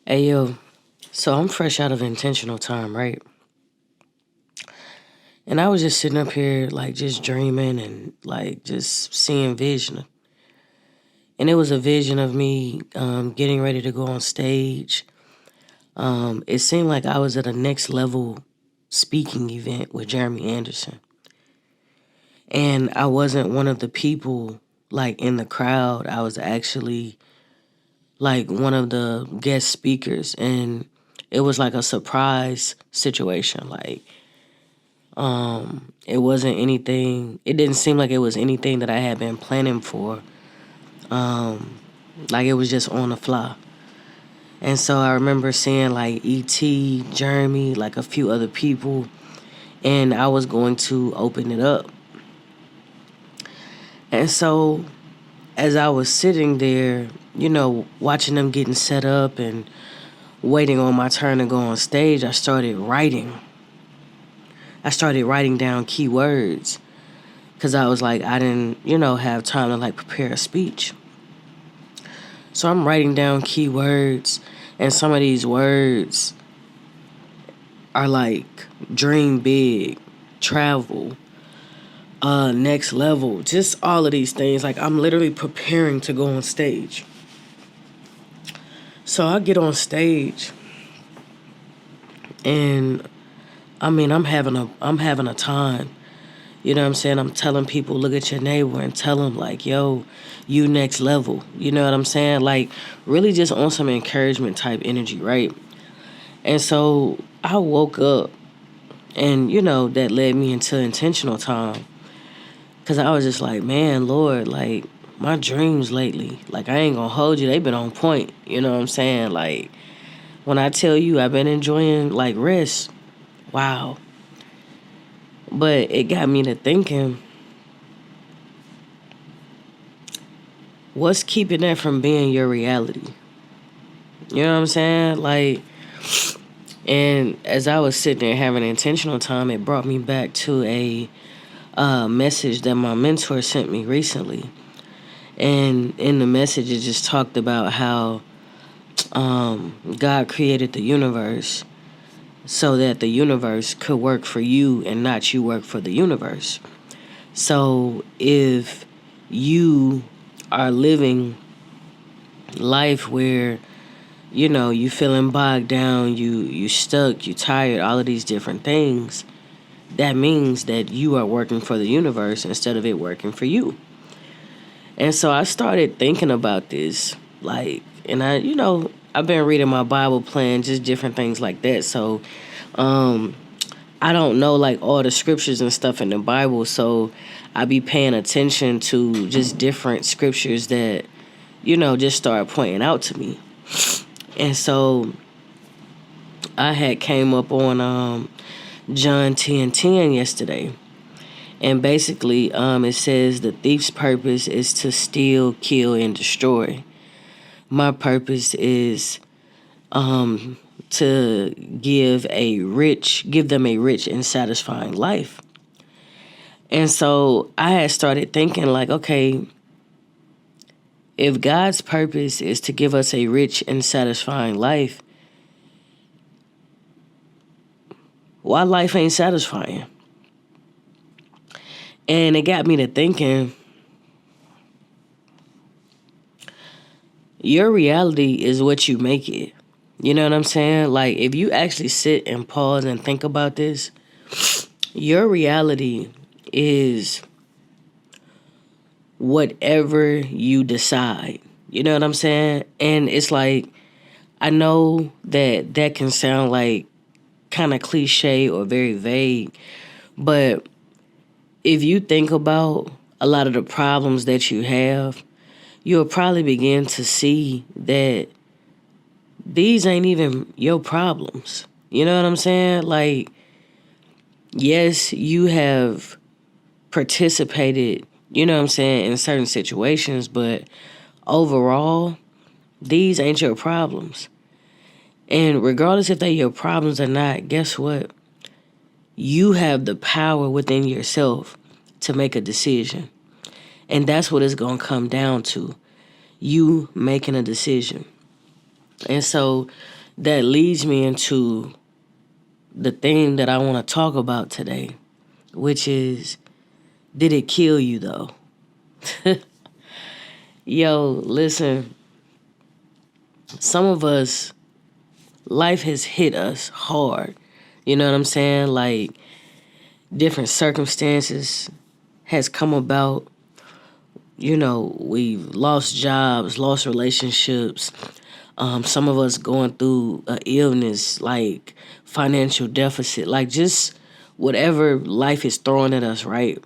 Hey yo, so I'm fresh out of intentional time, right? And I was just sitting up here, like just dreaming and like just seeing vision. And it was a vision of me getting ready to go on stage. It seemed like I was at a next level speaking event with Jeremy Anderson. And I wasn't one of the people like in the crowd. I was actually like one of the guest speakers. And it was like a surprise situation. It wasn't anything. It didn't seem like it was anything that I had been planning for. Like it was just on the fly. And so I remember seeing like E.T., Jeremy, like a few other people, and I was going to open it up. And so as I was sitting there, watching them getting set up and waiting on my turn to go on stage, I started writing. I started writing down keywords because I was like, I didn't, have time to like prepare a speech. So I'm writing down keywords, and some of these words are like dream big, travel, next level, just all of these things. Like I'm literally preparing to go on stage. So I get on stage, and I mean I'm having a time. You know what I'm saying? I'm telling people, look at your neighbor and tell them, like, yo, you next level. You know what I'm saying? Like, really just on some encouragement type energy, right? And so I woke up, and, that led me into intentional time. Because I was just like, man, Lord, like, my dreams lately, like, I ain't going to hold you. They been on point. You know what I'm saying? Like, when I tell you I've been enjoying, like, rest, wow. But it got me to thinking, what's keeping that from being your reality? You know what I'm saying? Like, and as I was sitting there having intentional time, it brought me back to a message that my mentor sent me recently. And in the message, it just talked about how God created the universe so that the universe could work for you and not you work for the universe. So if you are living life where you feeling bogged down, you stuck, you tired, all of these different things, that means that you are working for the universe instead of it working for you. And so I started thinking about this, like, and I've been reading my Bible plan, just different things like that. So I don't know like all the scriptures and stuff in the Bible, so I be paying attention to just different scriptures that just start pointing out to me. And so I had came up on John 10:10 yesterday. And basically, it says the thief's purpose is to steal, kill, and destroy. My purpose is to give them a rich and satisfying life. And so I had started thinking like, okay, if God's purpose is to give us a rich and satisfying life, why life ain't satisfying? And it got me to thinking, your reality is what you make it. You know what I'm saying? Like, if you actually sit and pause and think about this, your reality is whatever you decide. You know what I'm saying? And it's like, I know that that can sound like kind of cliche or very vague, but if you think about a lot of the problems that you have, you'll probably begin to see that these ain't even your problems. You know what I'm saying? Like, yes, you have participated, you know what I'm saying, in certain situations, but overall, these ain't your problems. And regardless if they're your problems or not, guess what? You have the power within yourself to make a decision. And that's what it's going to come down to. You making a decision. And so, that leads me into the theme that I want to talk about today, which is, did it kill you though? Yo, listen, some of us, life has hit us hard. You know what I'm saying? Like, different circumstances has come about. We've lost jobs, lost relationships. Some of us going through an illness, like financial deficit, like just whatever life is throwing at us, right?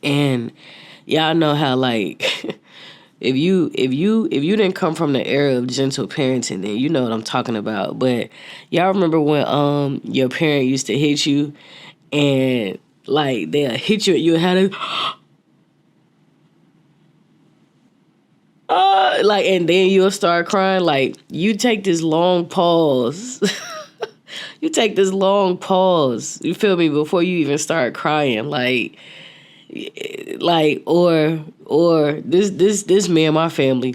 And y'all know how, like, if you didn't come from the era of gentle parenting, then you know what I'm talking about. But y'all remember when your parent used to hit you, and like they'll hit you and you had to like, and then you'll start crying. Like, you take this long pause. You take this long pause. You feel me? Before you even start crying, or this me and my family,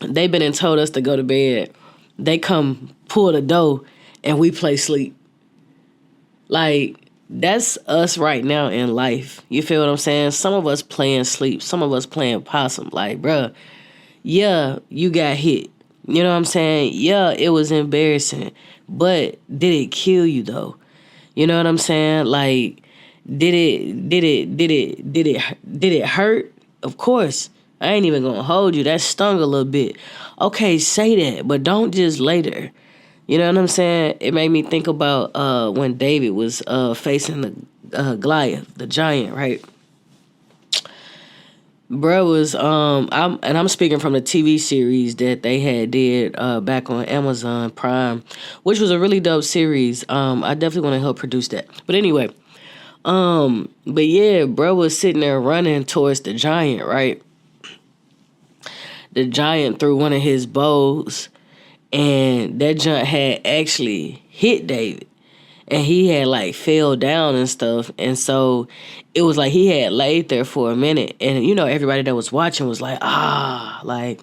they've been and told us to go to bed. They come pull the door and we play sleep. Like, that's us right now in life. You feel what I'm saying? Some of us playing sleep. Some of us playing possum. Like, bruh, yeah, you got hit. You know what I'm saying? Yeah, it was embarrassing. But did it kill you though? You know what I'm saying? Like, did it hurt? Of course. I ain't even gonna hold you. That stung a little bit. Okay, say that, but don't just lay there. You know what I'm saying? It made me think about when David was facing the Goliath, the giant, right? Bro was I'm speaking from the TV series that they had did back on Amazon Prime, which was a really dope series. I definitely want to help produce that. But anyway, but yeah, bro was sitting there running towards the giant, right? The giant threw one of his bows, and that giant had actually hit David. And he had like fell down and stuff. And so it was like he had laid there for a minute. And everybody that was watching was like, like,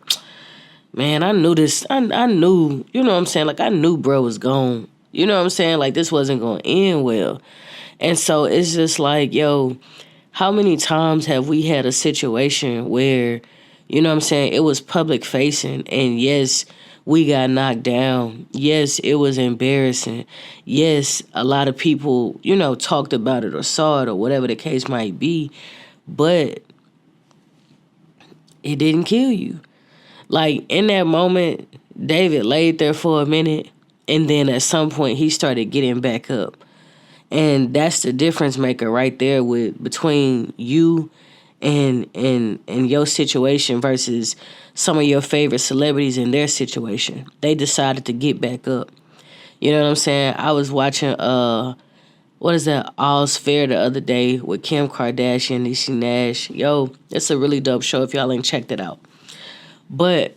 man, I knew this. I knew, you know what I'm saying? Like, I knew bro was gone. You know what I'm saying? Like, this wasn't going to end well. And so it's just like, yo, how many times have we had a situation where, you know what I'm saying, it was public facing, and yes, we got knocked down. Yes, it was embarrassing. Yes, a lot of people, talked about it or saw it or whatever the case might be, but it didn't kill you. Like, in that moment, David laid there for a minute, and then at some point he started getting back up. And that's the difference maker right there between you and your situation versus some of your favorite celebrities in their situation. They decided to get back up. You know what I'm saying? I was watching what is that, All's Fair the other day with Kim Kardashian and Niecy Nash. Yo, it's a really dope show if y'all ain't checked it out. But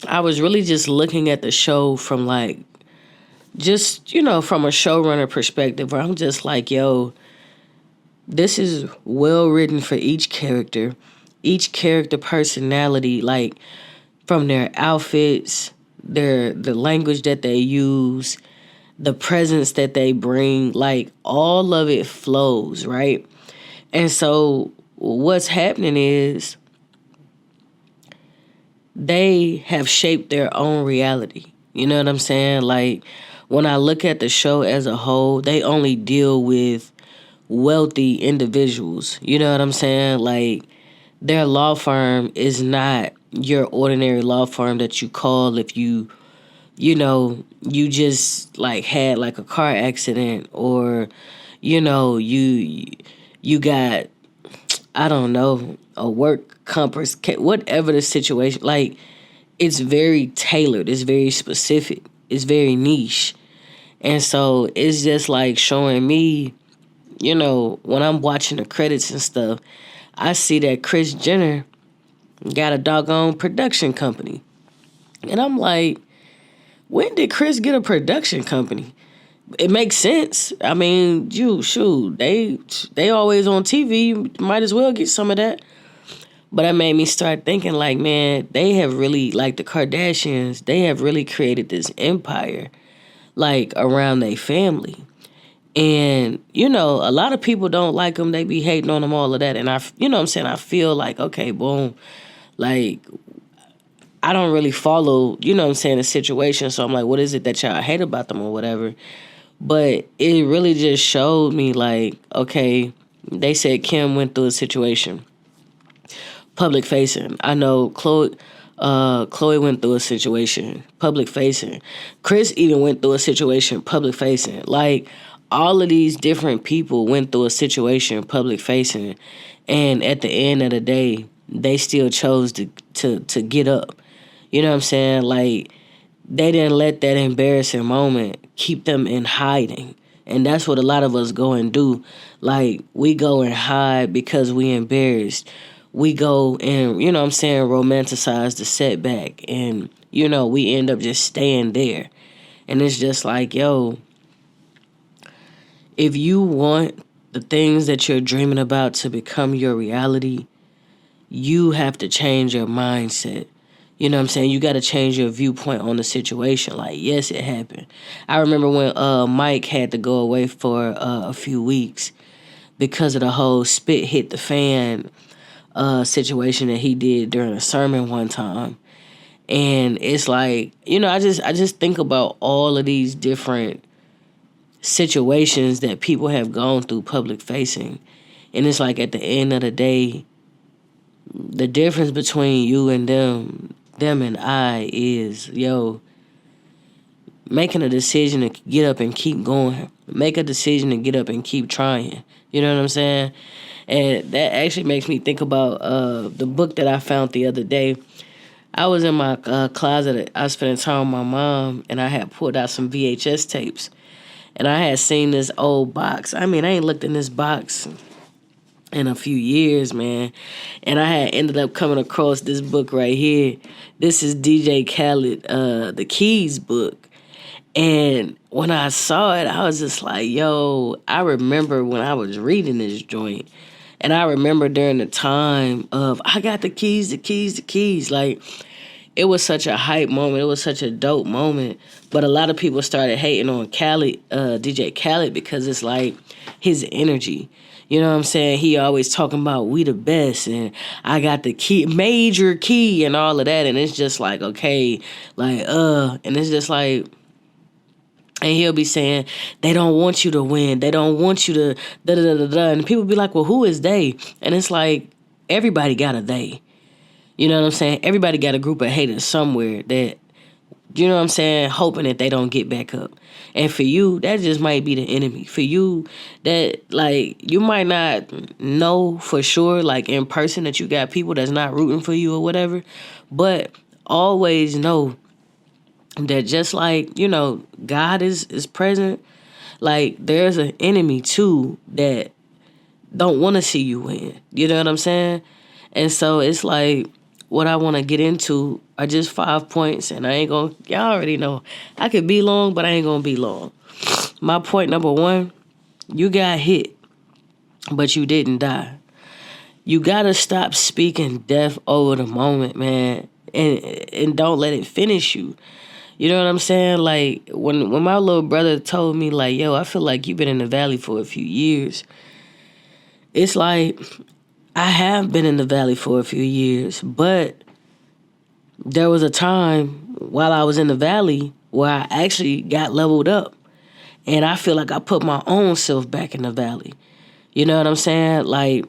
I was really just looking at the show from like, just, from a showrunner perspective, where I'm just like, yo, this is well written for each character personality, like from their outfits, the language that they use, the presence that they bring, like all of it flows, right? And so what's happening is they have shaped their own reality. You know what I'm saying? Like, when I look at the show as a whole, they only deal with wealthy individuals. You know what I'm saying? Like, their law firm is not your ordinary law firm that you call if you just like had like a car accident, or you got, I don't know, a work compass, whatever the situation. Like, it's very tailored, it's very specific, it's very niche. And so it's just like showing me, when I'm watching the credits and stuff, I see that Kris Jenner got a doggone production company. And I'm like, when did Kris get a production company? It makes sense. I mean, they always on TV. You might as well get some of that. But that made me start thinking like, man, they have really, like the Kardashians, they have really created this empire, like around their family. And, a lot of people don't like them. They be hating on them, all of that. And what I'm saying? I feel like, okay, boom, like, I don't really follow, what I'm saying, the situation. So I'm like, what is it that y'all hate about them or whatever? But it really just showed me like, okay, they said Kim went through a situation, public facing. I know Chloe went through a situation, public facing. Chris even went through a situation, public facing. Like, all of these different people went through a situation, public facing, and at the end of the day, they still chose to get up. You know what I'm saying? Like, they didn't let that embarrassing moment keep them in hiding. And that's what a lot of us go and do. Like, we go and hide because we embarrassed. We go and, what I'm saying, romanticize the setback. And, we end up just staying there. And it's just like, yo, if you want the things that you're dreaming about to become your reality, you have to change your mindset. You know what I'm saying? You got to change your viewpoint on the situation. Like, yes, it happened. I remember when Mike had to go away for a few weeks because of the whole spit hit the fan situation that he did during a sermon one time. And it's like, I just think about all of these different situations that people have gone through public facing. And it's like, at the end of the day, the difference between you and them and I is, yo, making a decision to get up and keep going. Make a decision to get up and keep trying. You know what I'm saying? And that actually makes me think about the book that I found the other day. I was in my closet. I was spending time with my mom, and I had pulled out some VHS tapes. And I had seen this old box. I mean, I ain't looked in this box in a few years, man. And I had ended up coming across this book right here. This is DJ Khaled, the Keys book. And when I saw it, I was just like, yo, I remember when I was reading this joint. And I remember during the time of, I got the keys, the keys, the keys. Like, it was such a hype moment. It was such a dope moment. But a lot of people started hating on Khaled, DJ Khaled, because it's like his energy. You know what I'm saying? He always talking about we the best and I got the key, major key and all of that. And it's just like, okay, like, and it's just like, and he'll be saying, they don't want you to win. They don't want you to da-da-da-da-da. And people be like, well, who is they? And it's like, everybody got a they. You know what I'm saying? Everybody got a group of haters somewhere that, you know what I'm saying, hoping that they don't get back up. And for you, that just might be the enemy. For you, that, like, you might not know for sure, like, in person that you got people that's not rooting for you or whatever. But always know that just like, God is present, like, there's an enemy, too, that don't want to see you win. You know what I'm saying? And so it's like, what I want to get into are just 5 points, and I ain't going to, y'all already know, I could be long, but I ain't going to be long. My point number 1, you got hit, but you didn't die. You got to stop speaking death over the moment, man, and don't let it finish you. You know what I'm saying? Like, when my little brother told me, like, yo, I feel like you've been in the valley for a few years. It's like, I have been in the valley for a few years, but there was a time while I was in the valley where I actually got leveled up. And I feel like I put my own self back in the valley. You know what I'm saying? Like,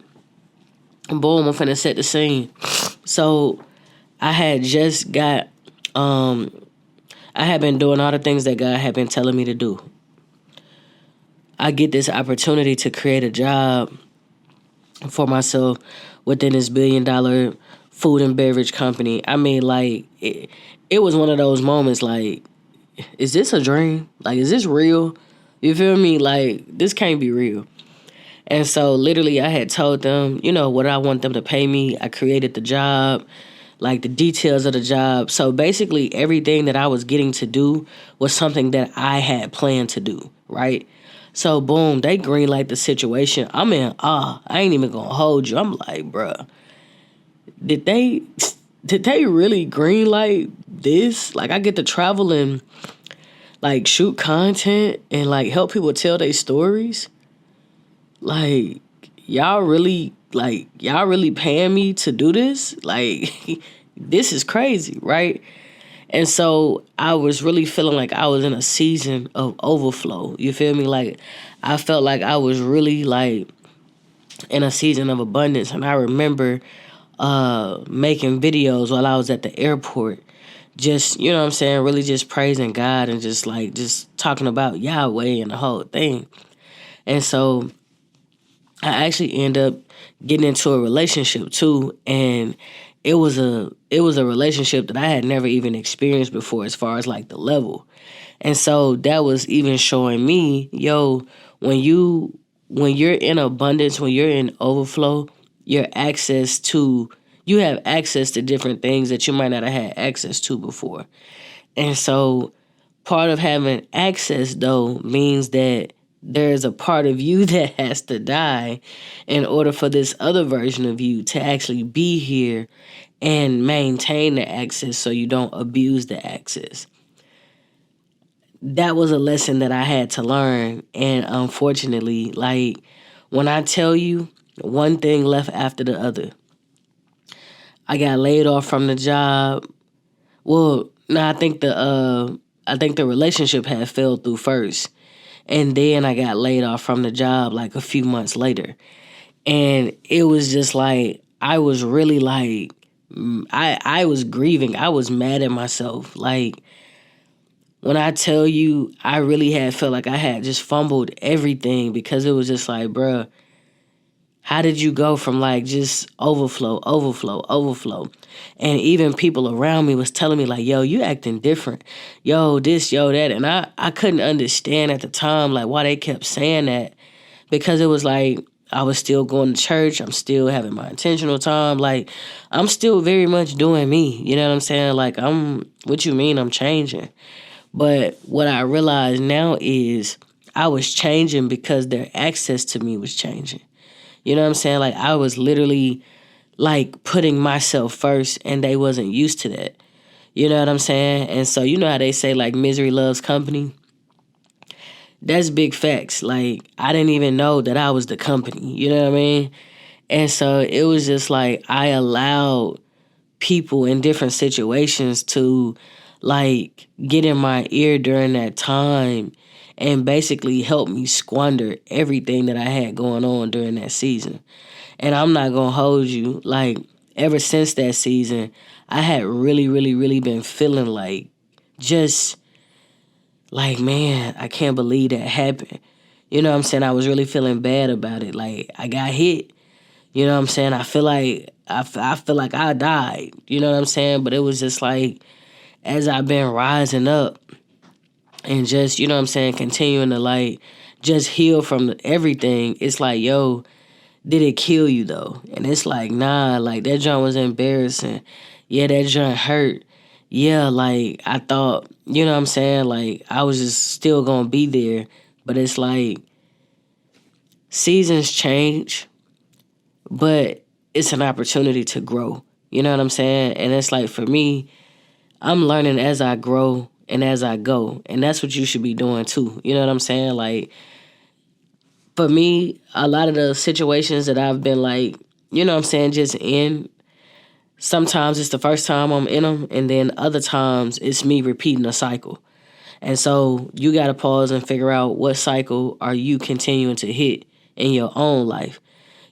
boom, I'm finna set the scene. So I had just got, I had been doing all the things that God had been telling me to do. I get this opportunity to create a job for myself within this $1 billion food and beverage company. I mean, like, it was one of those moments, like, is this a dream? Like, is this real? You feel me? Like, this can't be real. And so literally I had told them, what I want them to pay me. I created the job, like the details of the job. So basically everything that I was getting to do was something that I had planned to do, right? So, boom, they greenlight the situation. I'm in awe. I ain't even gonna hold you. I'm like, bruh, did they did they really green light this? Like, I get to travel and like shoot content and like help people tell their stories. Like, y'all really paying me to do this? Like, this is crazy, right? And so I was really feeling like I was in a season of overflow. You feel me? Like, I felt like I was really like in a season of abundance. And I remember making videos while I was at the airport. Just, you know what I'm saying, really just praising God and just talking about Yahweh and the whole thing. And so I actually ended up getting into a relationship too, and it was a relationship that I had never even experienced before as far as like the level. And so that was even showing me, yo, when you're in abundance, when you're in overflow, your access to you have access to different things that you might not have had access to before. And so part of having access, though, means that there's a part of you that has to die in order for this other version of you to actually be here and maintain the access so you don't abuse the access. That was a lesson that I had to learn. And unfortunately, like, when I tell you, one thing left after the other. I got laid off from the job. Well, no, I think the relationship had fell through first. And then I got laid off from the job like a few months later. And it was just like I was really like I was grieving. I was mad at myself. Like, when I tell you, I really had felt like I had just fumbled everything because it was just like, bruh, how did you go from like just overflow, overflow, overflow? And even people around me was telling me like, yo, you acting different. Yo, this, yo, that. And I couldn't understand at the time like why they kept saying that, because it was like I was still going to church. I'm still having my intentional time. Like, I'm still very much doing me. You know what I'm saying? Like, what you mean I'm changing? But what I realize now is I was changing because their access to me was changing. You know what I'm saying? Like, I was literally like putting myself first and they wasn't used to that. You know what I'm saying? And so you know how they say like misery loves company? That's big facts. Like, I didn't even know that I was the company. You know what I mean? And so it was just like I allowed people in different situations to like get in my ear during that time and basically help me squander everything that I had going on during that season. And I'm not gonna hold you, like, ever since that season, I had really, really, really been feeling like just like, man, I can't believe that happened. You know what I'm saying? I was really feeling bad about it. Like, I got hit. You know what I'm saying? I feel like I feel like I died. You know what I'm saying? But it was just like as I've been rising up and just, you know what I'm saying, continuing to like just heal from everything, it's like, yo, did it kill you though? And it's like, nah, like that joint was embarrassing. Yeah, that joint hurt. Yeah, like I thought, you know what I'm saying, like I was just still gonna be there. But it's like seasons change, but it's an opportunity to grow. You know what I'm saying? And it's like for me, I'm learning as I grow and as I go. And that's what you should be doing too. You know what I'm saying? Like, for me, a lot of the situations that I've been like, you know what I'm saying, just in, sometimes it's the first time I'm in them, and then other times it's me repeating a cycle. And so you got to pause and figure out what cycle are you continuing to hit in your own life.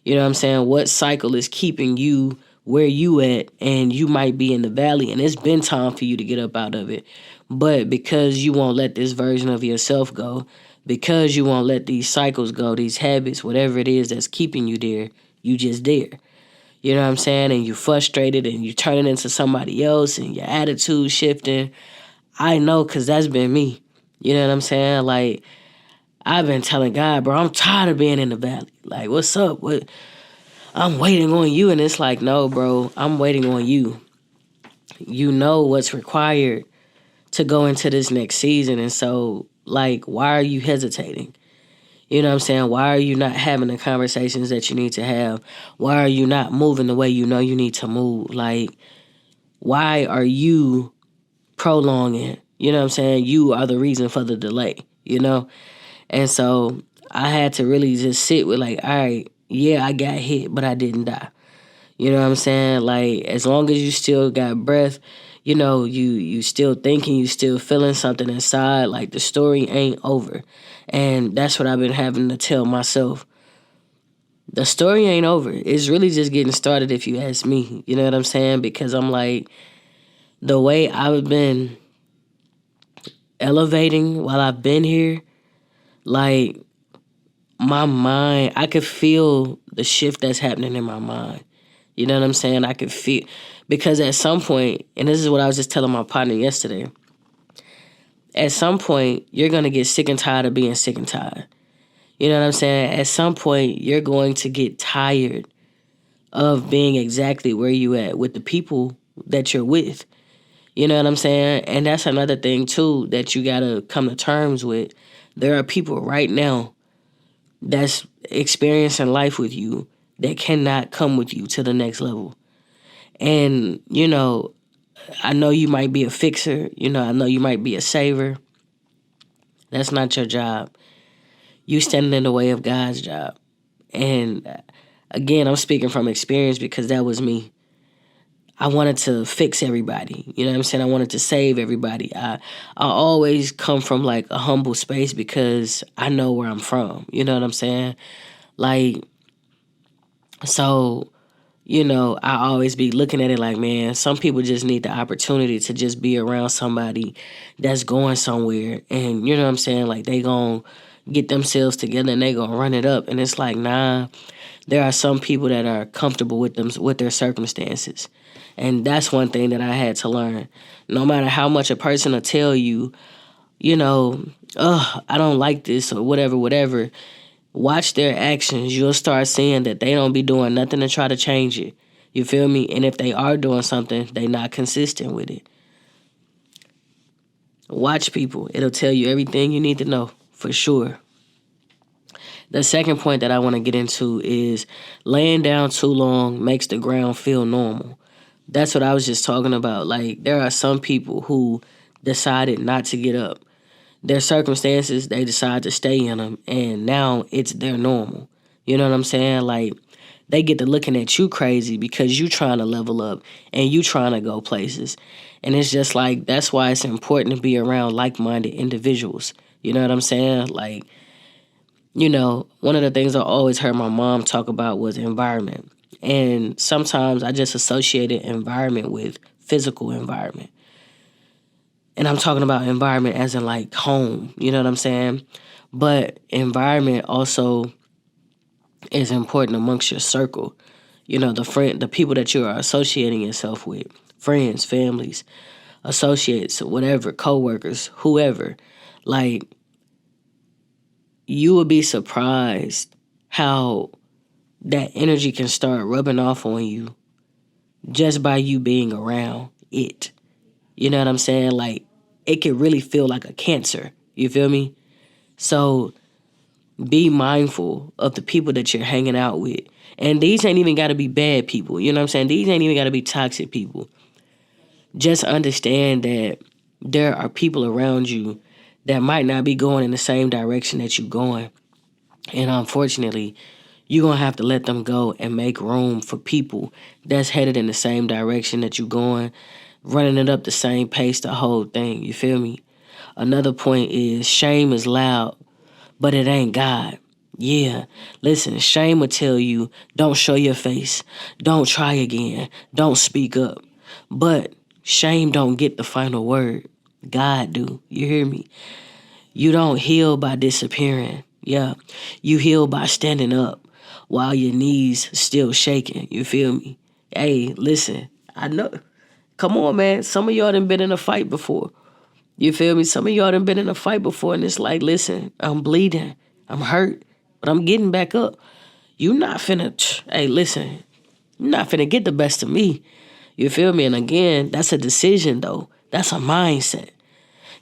You know what I'm saying? What cycle is keeping you where you at, and you might be in the valley and it's been time for you to get up out of it. But because you won't let this version of yourself go, because you won't let these cycles go, these habits, whatever it is that's keeping you there, you just there. You know what I'm saying? And you frustrated and you turning into somebody else and your attitude shifting. I know, because that's been me. You know what I'm saying? Like, I've been telling God, bro, I'm tired of being in the valley. Like, what's up? I'm waiting on you. And it's like, no, bro, I'm waiting on you. You know what's required to go into this next season. And so, like, why are you hesitating? You know what I'm saying? Why are you not having the conversations that you need to have? Why are you not moving the way you know you need to move? Like, why are you prolonging? You know what I'm saying? You are the reason for the delay, you know? And so I had to really just sit with like, all right, yeah, I got hit, but I didn't die. You know what I'm saying? Like, as long as you still got breath, you know, you still thinking, you still feeling something inside, like the story ain't over. And that's what I've been having to tell myself. The story ain't over. It's really just getting started if you ask me. You know what I'm saying? Because I'm like, the way I've been elevating while I've been here, like, my mind, I could feel the shift that's happening in my mind. You know what I'm saying? I could feel, because at some point, and this is what I was just telling my partner yesterday, at some point, you're going to get sick and tired of being sick and tired. You know what I'm saying? At some point, you're going to get tired of being exactly where you at with the people that you're with. You know what I'm saying? And that's another thing, too, that you got to come to terms with. There are people right now that's experiencing life with you that cannot come with you to the next level. And, you know, I know you might be a fixer. You know, I know you might be a saver. That's not your job. You standing in the way of God's job. And again, I'm speaking from experience because that was me. I wanted to fix everybody. You know what I'm saying? I wanted to save everybody. I always come from like a humble space because I know where I'm from. You know what I'm saying? Like, so, you know, I always be looking at it like, man, some people just need the opportunity to just be around somebody that's going somewhere. And, you know what I'm saying? Like, they going to get themselves together and they going to run it up. And it's like, nah, there are some people that are comfortable with them, with their circumstances. And that's one thing that I had to learn. No matter how much a person will tell you, you know, I don't like this or whatever. Watch their actions. You'll start seeing that they don't be doing nothing to try to change it. You feel me? And if they are doing something, they not consistent with it. Watch people. It'll tell you everything you need to know, for sure. The second point that I want to get into is laying down too long makes the ground feel normal. That's what I was just talking about. Like, there are some people who decided not to get up. Their circumstances, they decide to stay in them, and now it's their normal. You know what I'm saying? Like, they get to looking at you crazy because you trying to level up and you trying to go places. And it's just like, that's why it's important to be around like-minded individuals. You know what I'm saying? Like, you know, one of the things I always heard my mom talk about was environment. And sometimes I just associated environment with physical environment. And I'm talking about environment as in like home, you know what I'm saying? But environment also is important amongst your circle. You know, the people that you are associating yourself with, friends, families, associates, whatever, coworkers, whoever. Like, you would be surprised how that energy can start rubbing off on you just by you being around it. You know what I'm saying? Like, it can really feel like a cancer. You feel me? So be mindful of the people that you're hanging out with. And these ain't even got to be bad people. You know what I'm saying? These ain't even got to be toxic people. Just understand that there are people around you that might not be going in the same direction that you're going. And unfortunately, you're going to have to let them go and make room for people that's headed in the same direction that you're going, running it up the same pace, the whole thing. You feel me? Another point is shame is loud, but it ain't God. Yeah, listen, shame will tell you, don't show your face, don't try again, don't speak up. But shame don't get the final word. God do. You hear me? You don't heal by disappearing. Yeah, you heal by standing up while your knees still shaking. You feel me? Hey, listen, I know. Come on, man. Some of y'all done been in a fight before. You feel me? Some of y'all done been in a fight before, and it's like, listen, I'm bleeding. I'm hurt, but I'm getting back up. You not finna, hey, listen, you're not finna get the best of me. You feel me? And again, that's a decision, though. That's a mindset.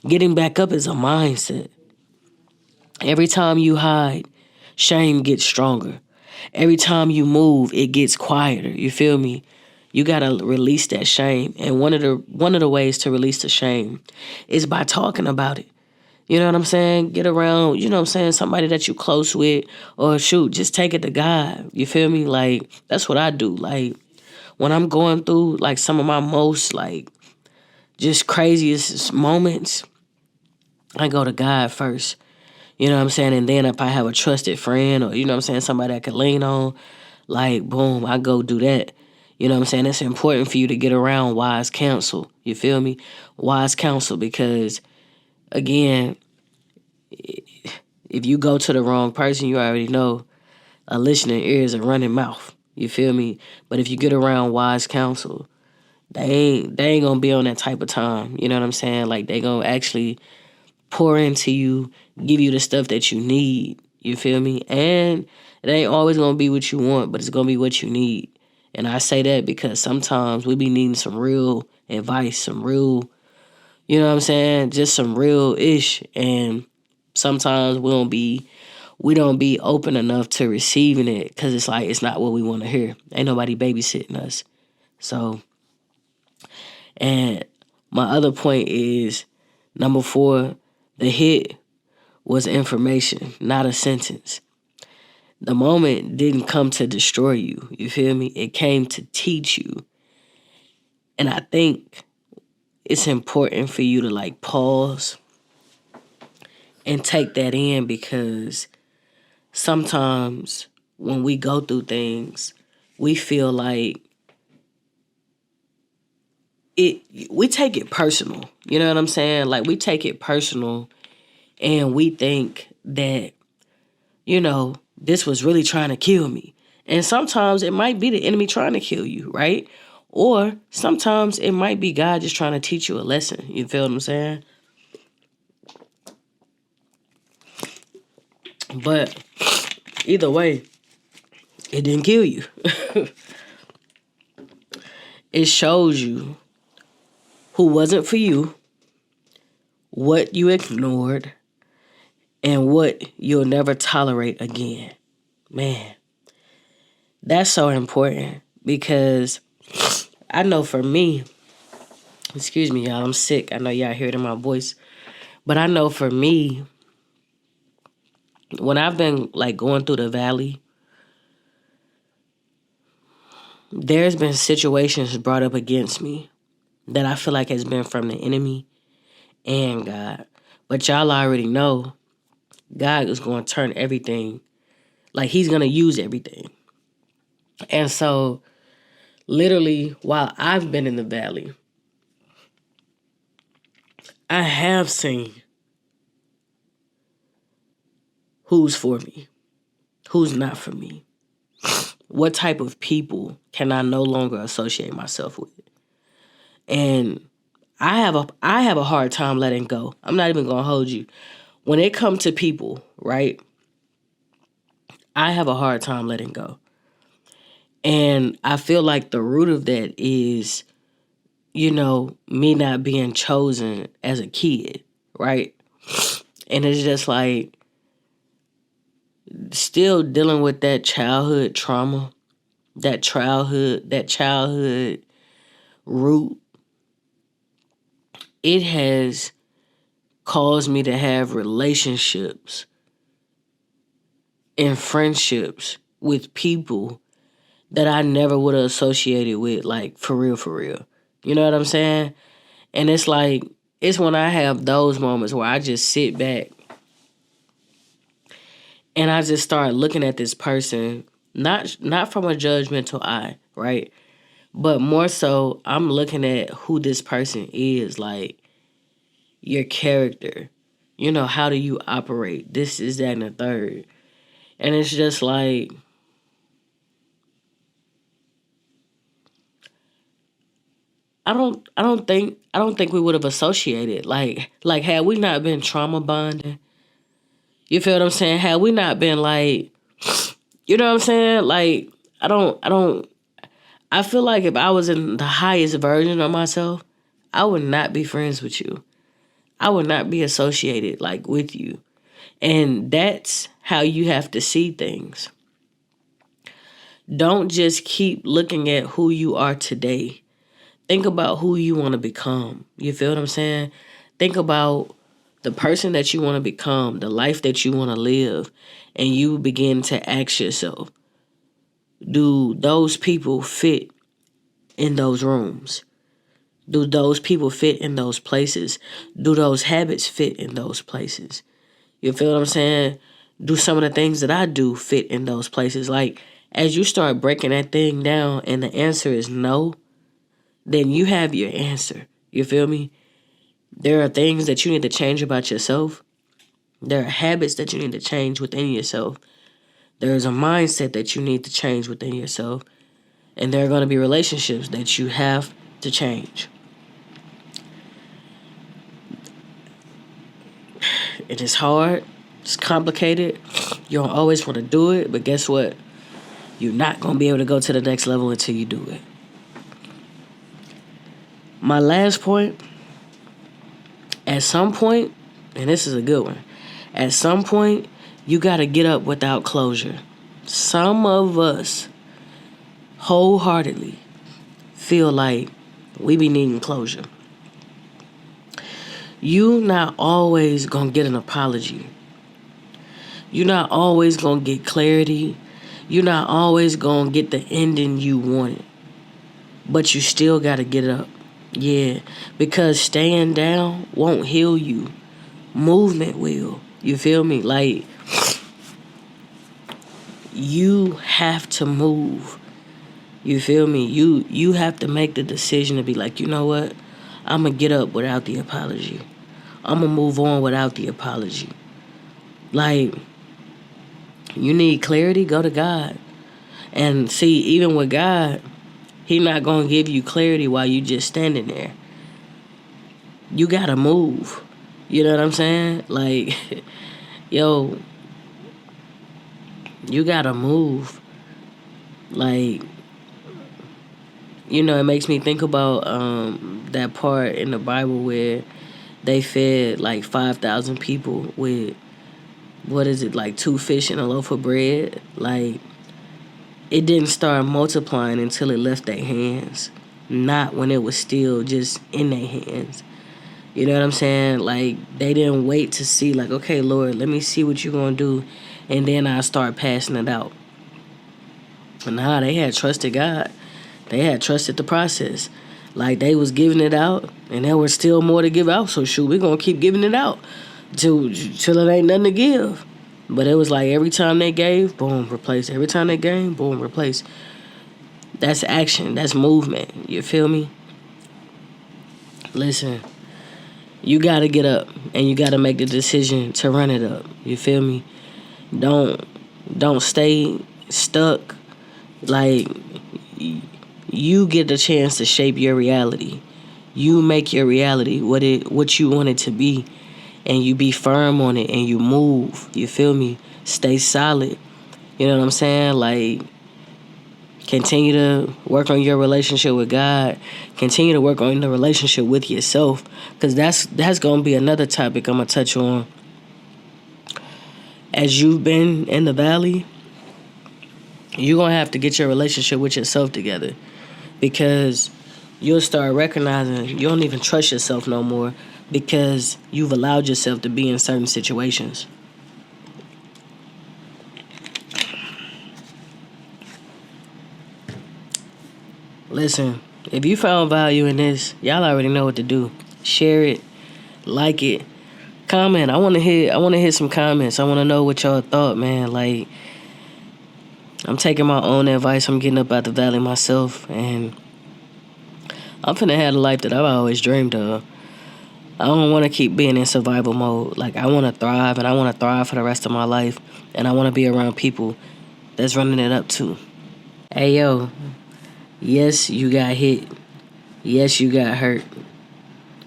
Getting back up is a mindset. Every time you hide, shame gets stronger. Every time you move, it gets quieter. You feel me? You gotta release that shame. And one of the ways to release the shame is by talking about it. You know what I'm saying? Get around, you know what I'm saying, somebody that you close with, or shoot, just take it to God. You feel me? Like, that's what I do. Like, when I'm going through like some of my most like just craziest moments, I go to God first. You know what I'm saying? And then if I have a trusted friend, or, you know what I'm saying, somebody I can lean on, like, boom, I go do that. You know what I'm saying? It's important for you to get around wise counsel. You feel me? Wise counsel, because, again, if you go to the wrong person, you already know a listening ear is a running mouth. You feel me? But if you get around wise counsel, they ain't gonna be on that type of time. You know what I'm saying? Like, they gonna actually pour into you, give you the stuff that you need. You feel me? And it ain't always gonna be what you want, but it's gonna be what you need. And I say that because sometimes we be needing some real advice, some real, you know what I'm saying, just some real ish. And sometimes we don't be open enough to receiving it, because it's like it's not what we want to hear. Ain't nobody babysitting us. So, and my other point is, number 4, the hit was information, not a sentence. The moment didn't come to destroy you. You feel me? It came to teach you. And I think it's important for you to like pause and take that in, because sometimes when we go through things, we feel like we take it personal. You know what I'm saying? Like, we take it personal, and we think that, this was really trying to kill me. And sometimes it might be the enemy trying to kill you, right? Or sometimes it might be God just trying to teach you a lesson. You feel what I'm saying? But either way, it didn't kill you. It shows you who wasn't for you, what you ignored, and what you'll never tolerate again. Man, that's so important, because I know for me, excuse me, y'all, I'm sick. I know y'all hear it in my voice. But I know for me, when I've been like going through the valley, there's been situations brought up against me that I feel like has been from the enemy and God. But y'all already know God is going to turn everything, like he's going to use everything. And so literally while I've been in the valley, I have seen who's for me, who's not for me. What type of people can I no longer associate myself with? And I have a hard time letting go. I'm not even gonna hold you. When it comes to people, right? I have a hard time letting go. And I feel like the root of that is, me not being chosen as a kid, right? And it's just like still dealing with that childhood trauma, that childhood root. It has caused me to have relationships and friendships with people that I never would have associated with, like, for real, for real. You know what I'm saying? And it's like, it's when I have those moments where I just sit back and I just start looking at this person, not from a judgmental eye, right? But more so, I'm looking at who this person is, like, your character. How do you operate? This, is that, and the third. And it's just like, I don't think we would have associated. Like had we not been trauma bonding, you feel what I'm saying? Had we not been like, you know what I'm saying? Like, I feel like if I was in the highest version of myself, I would not be friends with you. I would not be associated like with you. And that's how you have to see things. Don't just keep looking at who you are today. Think about who you want to become. You feel what I'm saying? Think about the person that you want to become, the life that you want to live, and you begin to ask yourself, do those people fit in those rooms? Do those people fit in those places? Do those habits fit in those places? You feel what I'm saying? Do some of the things that I do fit in those places? Like, as you start breaking that thing down and the answer is no, then you have your answer. You feel me? There are things that you need to change about yourself. There are habits that you need to change within yourself. There is a mindset that you need to change within yourself. And there are going to be relationships that you have to change. It is hard. It's complicated. You don't always want to do it. But guess what? You're not going to be able to go to the next level until you do it. My last point, at some point, and this is a good one, at some point, you got to get up without closure. Some of us wholeheartedly feel like we be needing closure. You not always gonna get an apology. You not always gonna get clarity. You not always gonna get the ending you wanted. But you still gotta get up. Yeah, because staying down won't heal you. Movement will. You feel me? Like, you have to move. You feel me? You have to make the decision to be like, you know what? I'm going to get up without the apology. I'm going to move on without the apology. Like, you need clarity, go to God. And see, even with God, He not going to give you clarity while you just standing there. You got to move. You know what I'm saying? Like, yo, you got to move. Like, you know, it makes me think about that part in the Bible where they fed like 5,000 people with, what is it, like 2 fish and a loaf of bread. Like, it didn't start multiplying until it left their hands, not when it was still just in their hands. You know what I'm saying? Like, they didn't wait to see, like, okay, Lord, let me see what you're going to do, and then I'll start passing it out. Nah, they had trusted God. They had trusted the process. Like, they was giving it out, and there was still more to give out. So, shoot, we're going to keep giving it out till it ain't nothing to give. But it was like every time they gave, boom, replace. Every time they gave, boom, replace. That's action. That's movement. You feel me? Listen, you got to get up, and you got to make the decision to run it up. You feel me? Don't stay stuck. Like, you get the chance to shape your reality. You make your reality what you want it to be, and you be firm on it, and you move. You feel me? Stay solid. You know what I'm saying? Like, continue to work on your relationship with God. Continue to work on the relationship with yourself, because that's gonna be another topic I'm gonna touch on. As you've been in the valley, you're gonna have to get your relationship with yourself together, because you'll start recognizing you don't even trust yourself no more because you've allowed yourself to be in certain situations. Listen, if you found value in this, y'all already know what to do. Share it, like it, comment. I want to hear some comments. I want to know what y'all thought, man. Like, I'm taking my own advice. I'm getting up out the valley myself, and I'm finna have the life that I've always dreamed of. I don't want to keep being in survival mode. Like, I want to thrive, and I want to thrive for the rest of my life, and I want to be around people that's running it up too. Hey, yo, yes, you got hit. Yes, you got hurt.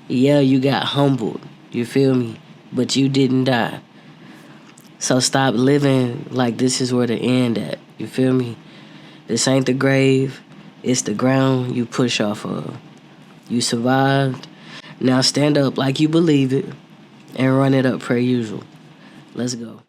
Yeah, you got humbled. You feel me? But you didn't die. So stop living like this is where the end at. You feel me? This ain't the grave. It's the ground you push off of. You survived. Now stand up like you believe it and run it up per usual. Let's go.